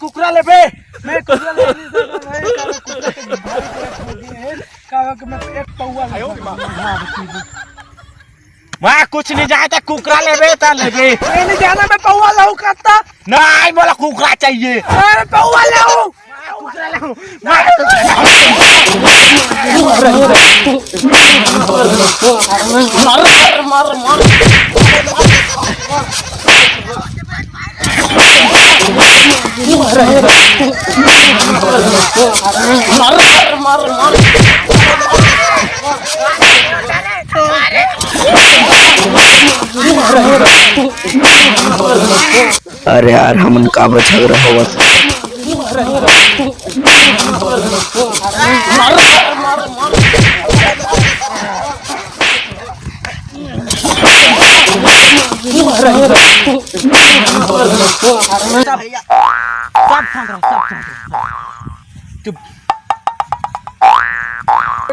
कुकरा ले बे मैं कुकरा ले नहीं सकता भाई कुकरा के भारी है का मैं एक पौवा वहाँ कुछ नहीं जाता कुकरा ले बे ता ले बे मैं नहीं जाना मैं पौवा लाऊं करता नहीं बोला कुकरा चाहिए अरे पौवा लाऊं कुकरा लाऊं मार अरे यार हमन का झगड़ा होगा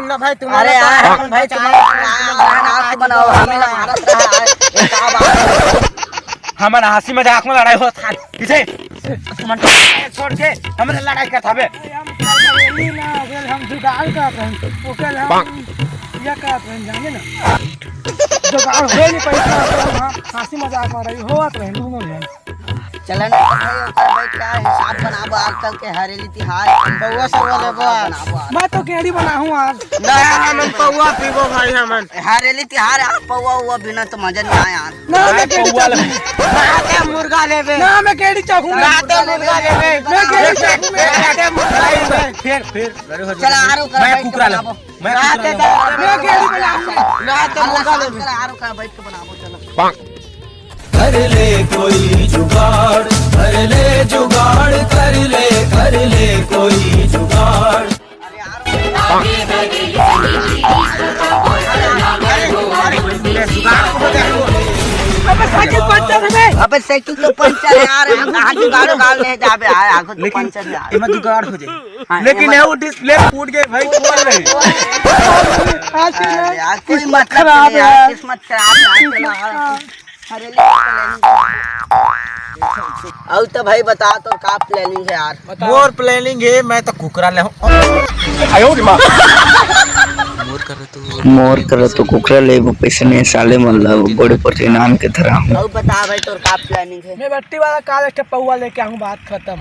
ना भाई तुम्हारा अरे यार भाई तुम्हारा बनाओ हमें ना मारत रहा है हमारा हंसी मजाक में लड़ाई होता है पीछे छोड़ के हमारे लड़ाई करता बे हम जुगाड़ का हम या का जाने ना जुगाड़ हो नहीं पैसा हंसी मजाक में रही होत रहे दोनों जन चलन भाई क्या हिसाब बनाबो आजकल के हरेली तिहार पौवा सब लेबो मैं तो केड़ी बनाहूं आज ना हम पौवा पीबो भाई हमन हरेली तिहार आ पौवा हुआ बिना तो मजा नहीं आया ना मैं पौवा ले नाते मुर्गा लेबे ना मैं केड़ी चाहूं नाते मुर्गा लेबे मैं केड़ी चाहूं नाते मुर्गा लेबे फिर चल आरो कर मैं कुकरा ले मैं नाते मैं केड़ी बनाऊं नाते मुर्गा लेबे आरो का बैठ के बनाबो चलो कर ले कोई जुगाड़ कर ले जुगाड़ कर ले कोई जुगाड़ अबे साइकिल तो पंचर है यार कहां जुगाड़ गाल ले जाबे आगो तो पंचर यार इमा जुगाड़ हो जाए लेकिन वो डिस्प्ले फूट गए भाई खोल ले यार कोई मतलब नहीं यार किस्मत खराब है अब तो भाई बता तो का प्लानिंग है यार मोर प्लानिंग है मैं तो कुकरा ले मोर कर तो कुकरा ले पैसे नहीं साले मतलब बड़े पर नाम के तरह हूँ अब बता भाई तो का प्लानिंग है मैं बट्टी वाला काल स्टेप पौवा लेके आऊं बात खत्म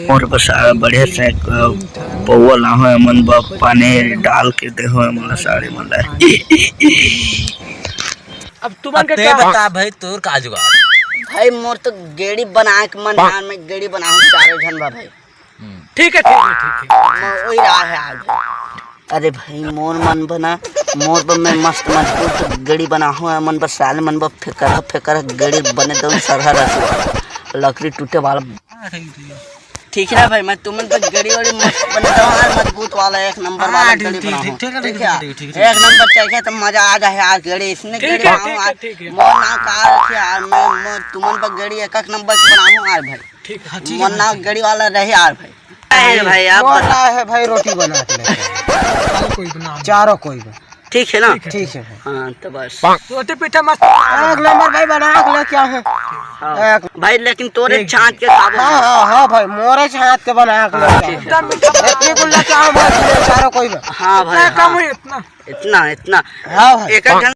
मोर बस बढ़िया से पौवा ला हो मन बाप पानी डाल के दे हो मतलब साड़ी मतलब अब तुमन के क्या बता भाई तोर का जुगाड़ भाई मोर तो गेड़ी बना के मन ध्यान में गेड़ी बनाऊं चारों जन भाई ठीक है मैं वही रहा है आज अरे भाई मोर मन बना मोर पर मैं मस्त मजबूत गड़ी बना हुआ मन बस साल मन पर फेकर गड़ी बने दो सरहर लकड़ी टूटे वाला ठीक है भाई मैं तुमन पर गड़ी वाली मस्त बने दो यार मजबूत वाला एक नंबर वाला गड़ी बनाऊं ठीक है एक नंबर चाहिए तो मजा आ जाए यार गड़ी इसने गड़ी बनाऊं आज मोर ना कार यार मैं तुमन पर गड़ी एक नंबर बनाऊं यार भाई मोर ना गड़ी वाला रहे यार भाई भाई आप बता है भाई रोटी बना के कोई बना चारों कोई ठीक है ना ठीक है हाँ तो बस रोटी पीठा मस्त एक नंबर भाई बना के क्या है भाई लेकिन तोरे छांट के खाबो हां भाई मोरे छांट के बना के इतनी गुल्ला क्या है चारों कोई हां भाई कम है इतना इतना हां भाई एक जन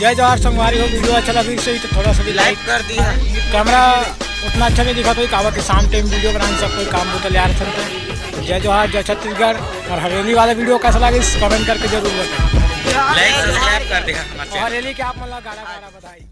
जय जवाहर संगवारी हो वीडियो अच्छा लगा इससे तो थोड़ा सा भी लाइक कर दिया कैमरा उतना अच्छा नहीं दिखा तो कावा के शाम टाइम वीडियो बनाने से कोई काम बोतल यार चलते जय जवाहर जय छत्तीसगढ़ और हवेली वाला वीडियो कैसा लगा इस कमेंट करके जरूर बताएं लाइक सब्सक्राइब कर देगा हरेली के आप मतलब गाना बधाई।